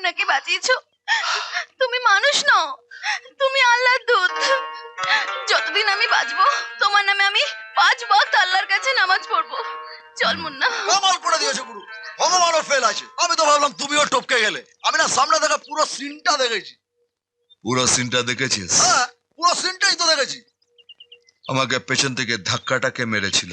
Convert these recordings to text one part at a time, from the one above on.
মুন্নাকে বাঁচিয়েছো। তুমি মানুষ নও, তুমি আল্লাহর দূত। যতদিন আমি বাঁচবো তোমার নামে আমি 5 ওয়াক্ত আল্লাহর কাছে নামাজ পড়বো। চল মুন্না। কামাল করে দিয়েছো গুরু, ভগবানও ফেল আছে। আমি তো ভাবলাম তুমিও টপকে গেলে। আমি না সামনে দেখা পুরো সিনটা দেখেছি। পুরো সিনটা দেখেছিস? হ্যাঁ, পুরো সিনটাই তো দেখেছি। আমাকে পেছন থেকে ধাক্কাটাকে মেরেছিল।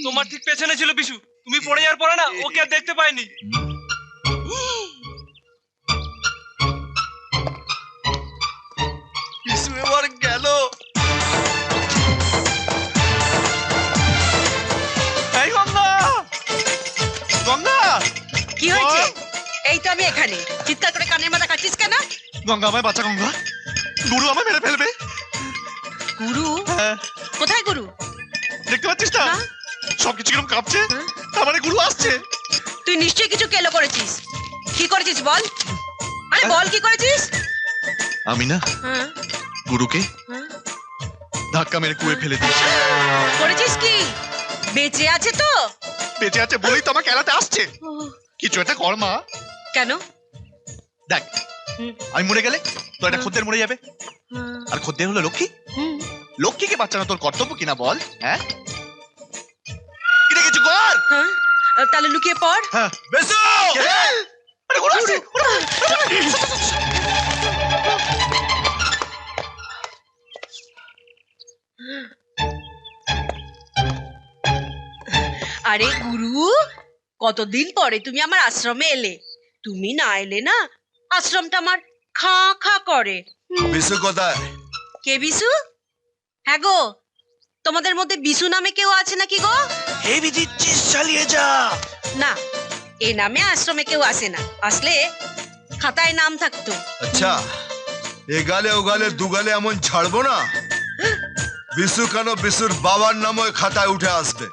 তোমার ঠিক পেছনে ছিল বিশু, তুমি পড়ে যাওয়ার পরে না ওকে আর দেখতে পাইনি। বিশু এবার গেল। এই গঙ্গা, গঙ্গা কি হয়েছে? এই তো আমি এখানে। চিৎকার করে কানের মাথা কাটছিস কেন? গঙ্গা আমায় বাঁচা গঙ্গা, গুরু আমায় মেরে ফেলবে। গুরু? হ্যাঁ, কোথায় গুরু? দেখতে পাচ্ছিস না হ্যাঁ। সবকিছু কিরকম কাঁপছে? তার মানে গুরু আসছে। তুই নিশ্চয়ই কিছু কেলো করেছিস। কি করেছিস বল? আরে বল কি করেছিস? আমি না হ্যাঁ, গুরুকে হ্যাঁ। ধাক্কা মেরে কুয়ে ফেলে দিয়েছি। করেছিস কি? বেঁচে আছে তো? বেঁচে আছে বলেই তো আমাকে এলাতে আসছে। কিছু একটা কর মা। কেন? দেখ, হুম। আমি মরে গেলে তো একটা খদ্দের মরে যাবে, আর খদ্দের হলো লক্ষ্মী। লক্ষ্মীকে বাঁচানো তোর কর্তব্য কিনা বল? হ্যাঁ, কিরে কিছু কর। হ্যাঁ, তাহলে লুকিয়ে পড়। হ্যাঁ, বিশু! আরে ওরা আসছে, আরে গুরু, কতদিন পরে তুমি আমার আশ্রমে এলে। তুমি না এলে না আশ্রমটা আমার খা খা করে। বিশু কোথায়? কে বিশু? হ্যাঁ গো, তোমাদের মধ্যে বিশু নামে কেউ আছে নাকি গো? হেভি দিচ্ছিস, চালিয়ে যা। না, এই নামে আশ্রমে কেউ আসে না। আসলে খাতায় নাম থাকতো। আচ্ছা, এ গালে ও গালে দু গালে এমন ছাড়বো না। বিশু কেন, বিশুর বাবার নাম ওই খাতায় উঠে আসবে।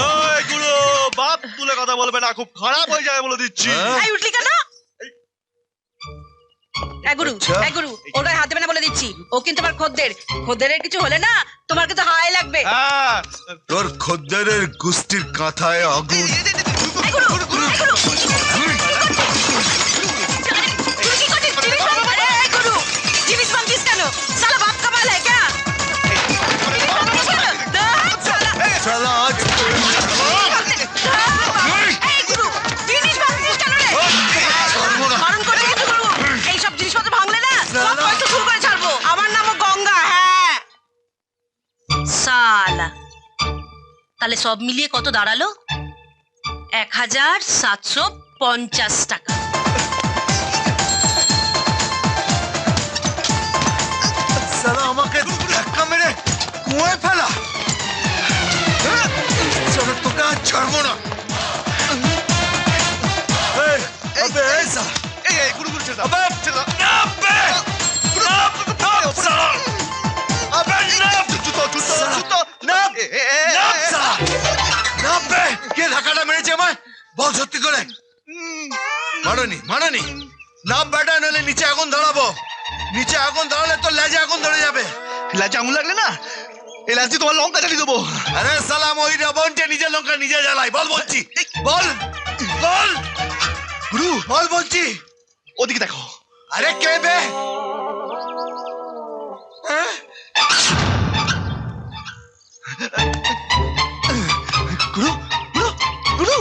এই গুরু, বাপ তুলে কথা বলবে না, খুব খারাপ হয়ে যাবে বলে দিচ্ছি। হ্যাঁ? এই উঠলি কেন? এই গুরু, আচ্ছা। এই গুরু, ওটা হাত দেবে না বলে দিচ্ছি। ও কিন্তু আমার খদ্দের। খদ্দেরের কিছু হলে না তোমার কিন্তু হাই লাগবে। হ্যাঁ, তোর খদ্দেরের গুষ্টির কাঁথায় আগুন। এই গুরু, এই গুরু, তুই কি করছিস? জিনিস ভাঙ- আরে, এই গুরু, জিনিস ভাঙছিস কেন? শালা বাপ কা মাল হ্যায় ক্যা? জিনিস ভাঙছিস কেন? ধ্যাৎ, শালা। শালা আজ এই গুরু, জিনিস ভাঙছিস কেন রে? বারণ করে কিন্তু গুরু, এইসব জিনিসপত্র ভাঙলে না সব পয়সা শুরু করে ছাড়বো। আমার নামও গঙ্গা। হ্যাঁ, শালা। তাহলে সব মিলিয়ে কত দাঁড়ালো? 1750 টাকা। শালা আমাকে ধাক্কা মেরে কুয়োয় ফেলা। শালা তোকে আজ ছাড়বো না। এই, আবে, এই শালা। এই এই গুরু গুরু ছেড়ে দাও। আবে, ছেড়ে দাও। আবে, নাপ, শালা। আবে, নাপ। জুতো জুতো শালা। জুতো নাপ, এ, এ, এ, নাপ, এ, শালা। নাপ বে। কে ধাক্কাটা মেরেছে আমায়? বল সত্যি করে। মারোনি, মারোনি। নাপ বেটা, নইলে নিচে আগুন ধরাবো। নিচে আগুন ধরালে তো লেজে আগুন ধরে যাবে। লাজে আঙুল লাগলে না এই লাজ দিয়ে তোমার লঙ্কা জ্বালিয়ে দেবো। আরে সালাম, ওই রাবণকে নিজের লঙ্কা নিজে জ্বালাই। বল বলছি, বল বল গুরু বল বলছি। ওদিকে দেখো। আরে কে বে? হ্যাঁ? গুরু গুরু গুরু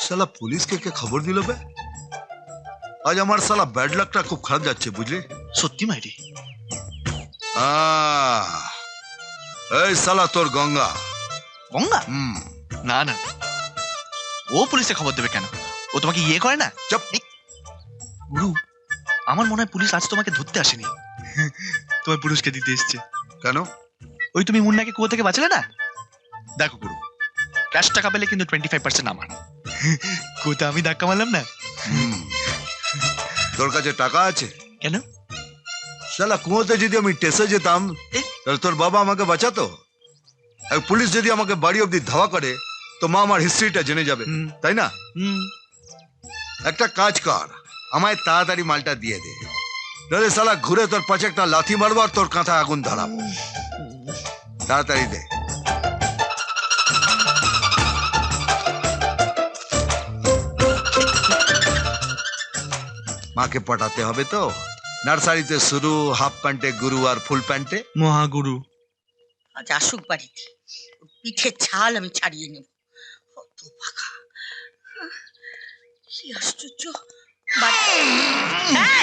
শালা পুলিশকে কে খবর দিল বে? আজ আমার শালা ব্যাড লাকটা খুব খারাপ যাচ্ছে, বুঝলি? সত্যি মাইরি? এই শালা তোর গঙ্গা। গঙ্গা? হুম, না না, ও পুলিশে খবর দেবে কেন? ও তোমাকে ইয়ে করে না? চুপ। গুরু, আমার মনে হয় পুলিশ আজ তোমাকে ধরতে আসেনি, তোমার পুরুষকে দিতে এসছে। কেন? ওই তুমি মুন্নাকে কুয়ো থেকে বাঁচালে না? দেখো গুরু, ক্যাশ টাকা পেলে কিন্তু 25% আমার। কুয়োতে আমি ধাক্কা মারলাম না। হুম, তোর কাছে টাকা আছে? কেন? শালা কুয়োতে যদি আমি টেসে যেতাম তাহলে তোর বাবা আমাকে বাঁচাতো। আর পুলিশ যদি আমাকে বাড়ি অব্দি ধাওয়া করে তো মা আমার হিস্ট্রিটা জেনে যাবে, হুম। তাই না? হুম, একটা কাজ কর, আমায় তাড়াতাড়ি মালটা দিয়ে দে, নাহলে শালা ঘুরে তোর পাশে একটা লাথি মারবো আর তোর কাঁথায় আগুন ধরাবো। তাড়াতাড়ি দে। মাকে পটাতে হবে তো। নার্সারিতে শুরু, হাফ প্যান্টে গুরু আর ফুল প্যান্টে মহাগুরু। আজ আসুক বাড়িতে, ওর পিঠের ছাল আমি ছাড়িয়ে নেব। কত পাকা, কি আশ্চর্য।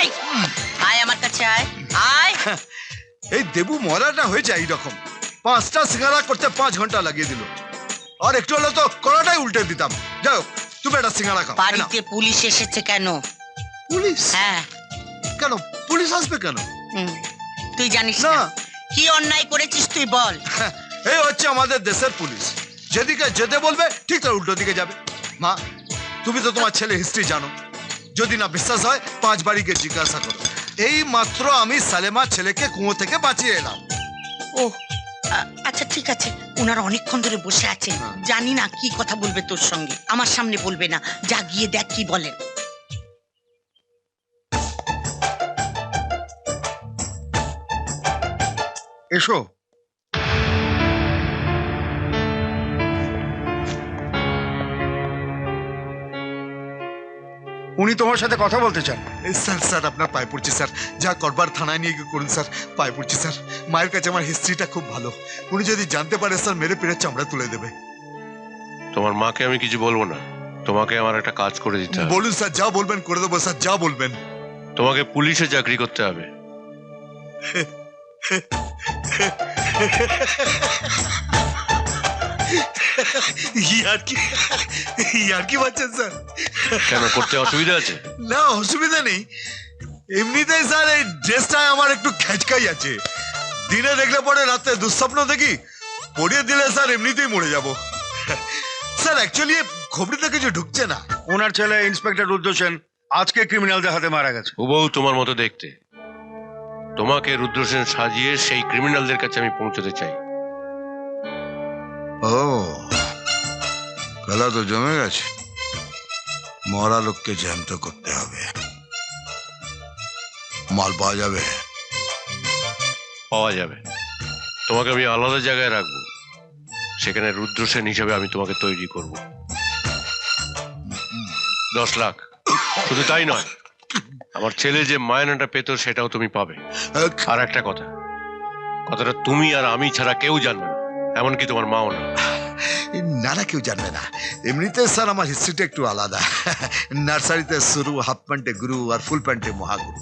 এই, আয় আমার কাছে আয়, আয়। এই দেবু মরাটা হয়েছে এইরকম। 5টা সিঙ্গারা করতে 5 ঘন্টা লাগিয়ে দিল। আর একটু হলে তো কড়াটাই উল্টে দিতাম। যাও, তুমি একটা সিঙ্গারা খাও। বাড়িতে পুলিশ এসেছে কেন? পুলিশ? হ্যাঁ। কেন পুলিশ আসবে কেন? তুই জানিস না। না কি অন্যায় করেছিস তুই বল। এই হচ্ছে আমাদের দেশের পুলিশ। যেদিকে যেতে বলবে ঠিক তার উল্টো দিকে যাবে। মা, তুমি তো তোমার ছেলে হিস্ট্রি জানো। যদি না বিশ্বাস হয় 5 বাড়িকে জিজ্ঞাসা করো। এই মাত্র আমি সালেমা ছেলেকে কুয়ো থেকে বাঁচিয়ে এলাম। ও আচ্ছা ঠিক আছে, ওনারা অনেকক্ষণ ধরে বসে আছেন। জানি না কি কথা বলবে তোর সঙ্গে, আমার সামনে বলবে না। যা গিয়ে দেখ কি বলেন। এসো। উনি তোমার সাথে কথা বলতে চান। স্যার স্যার আপনার পায়ে পড়ছি স্যার, যা করবার থানায় নিয়ে গিয়ে করুন স্যার, পায়ে পড়ছি স্যার। মায়ের কাছে আমার হিস্ট্রিটা খুব ভালো, উনি যদি জানতে পারে স্যার মেরে পেরে চামড়া তুলে দেবে। তোমার মাকে আমি কিছু বলবো না, তোমাকে আমার একটা কাজ করে দিতে হবে। বলুন স্যার, যা বলবেন করে দেবো স্যার, যা বলবেন। তোমাকে পুলিশে চাকরি করতে হবে। ইয়ার কি বাচ্চা স্যার? কেন, করতে অসুবিধা আছে? না, অসুবিধা নেই। এমনিতেই স্যার এই ড্রেসটায় আমার একটু খেচকাই আছে। দিনে দেখলে পরে রাতে দুঃস্বপ্ন দেখি, পরিয়ে দিলে স্যার এমনিতেই মরে যাব। স্যার অ্যাকচুয়ালি খবরিতে কিছু ঢুকছে না। ওনার ছেলে ইন্সপেক্টর রুদ্র সেন আজকে ক্রিমিনালদের হাতে মারা গেছে। হুবহু তোমার মতো দেখতে। তোমাকে রুদ্রসেন সাজিয়ে সেই ক্রিমিনালদের কাছে আমি পৌঁছতে চাই। ও, খেলা তো জমে গেছে। মরা লোককে জ্যান্ত করতে হবে। মাল পাওয়া যাবে? পাওয়া যাবে। তোমাকে আমি আলাদা জায়গায় রাখবো, সেখানে রুদ্রসেন হিসেবে আমি তোমাকে তৈরি করব। 10 লাখ। শুধু তাই নয়, আমার ছেলে যে মায়নাটা পেত সেটাও তুমি পাবে। আর একটা কথা, কথাটা তুমি আর আমি ছাড়া কেউ জানবে না, এমনকি তোমার মাও না। না না, কেউ জানবে না। এমনিতে স্যার আমার হিস্ট্রিটা একটু আলাদা। নার্সারিতে শুরু, হাফ প্যান্টে গুরু আর ফুল প্যান্টে মহাগুরু।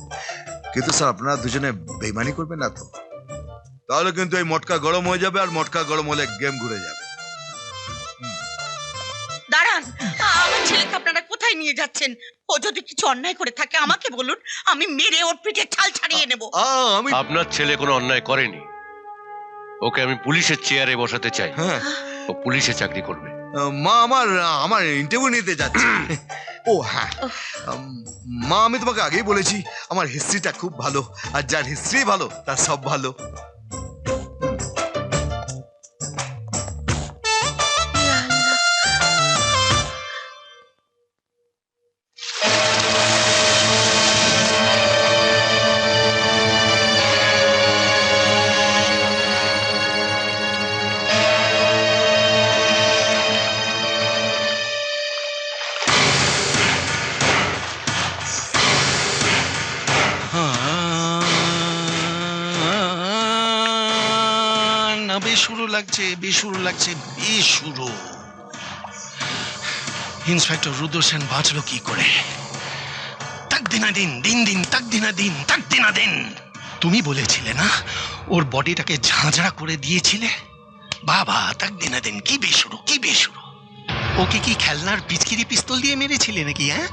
কিন্তু স্যার আপনারা দুজনে বেইমানি করবেন না তো? তাহলে কিন্তু এই মটকা গরম হয়ে যাবে, আর মটকা গরম হলে গেম ঘুরে যাবে। দাঁড়ান, আমার ছেলেকে আপনারা কোথায় নিয়ে যাচ্ছেন? ও যদি কিছু অন্যায় করে থাকে আমাকে বলুন, আমি মেরে ওর পিঠে ছাল ছাড়িয়ে নেব। আমি আপনার ছেলে কোনো অন্যায় করেনি, ওকে আমি পুলিশের চেয়ারে বসাতে চাই। হ্যাঁ, ও পুলিশে চাকরি করবে। মা আমার ইন্টারভিউ নিতে যাচ্ছে। ও হ্যাঁ, মা আমি তোমাকে আগেই বলেছি আমার হিস্ট্রিটা খুব ভালো, আর যার হিস্ট্রি ভালো তার সব ভালো। না, বেশুরু লাগছে, বেশুরু লাগছে, বেশুরু। ইন্সপেক্টর রুদ্র সেন বাঁচলো কি করে? তাক দিনা দিন, দিন দিন তাক দিনা দিন, তাক দিনা দিন। তুমি বলেছিলে না ওর বডিটাকে ঝাঁঝরা করে দিয়েছিলে? বাবা, তাক দিনা দিন, কি বেশুরু, কি বেশুরু। ওকে কি খেলনার পিচকিরি পিস্তল দিয়ে মেরেছিলে নাকি? হ্যাঁ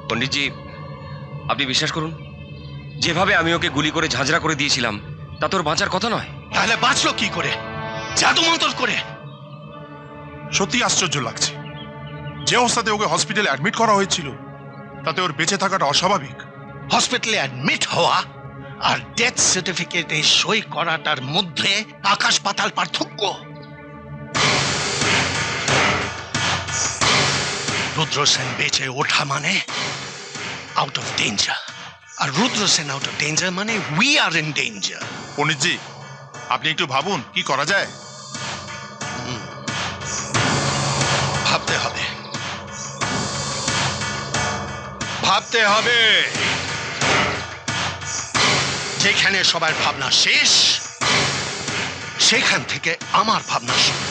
পণ্ডিতজি, আপনি বিশ্বাস করুন, যেভাবে আমি ওকে গুলি করে ঝাঁঝরা করে দিয়েছিলাম তা তোর বাঁচার কথা নয়। তাহলে বাঁচলো কি করে? জাদু মন্তর করে? সত্যি আশ্চর্য লাগছে। যে অবস্থাতে ওকে হসপিটালে অ্যাডমিট করা হয়েছিল তাতে ওর বেঁচে থাকাটা অস্বাভাবিক। হসপিটালে অ্যাডমিট হওয়া আর ডেথ সার্টিফিকেটে সই করাটার মধ্যে আকাশ পাতাল পার্থক্য। রুদ্র সেন বেঁচে ওঠা মানে আউট অফ ডেঞ্জার, আর Rudra Sen out of danger মানে উই আর ইন ডেঞ্জার। পণ্ডিতজি, আপনি একটু ভাবুন কি করা যায়। ভাবতে হবে, ভাবতে হবে। যেখানে সবার ভাবনা শেষ সেখান থেকে আমার ভাবনা শুরু।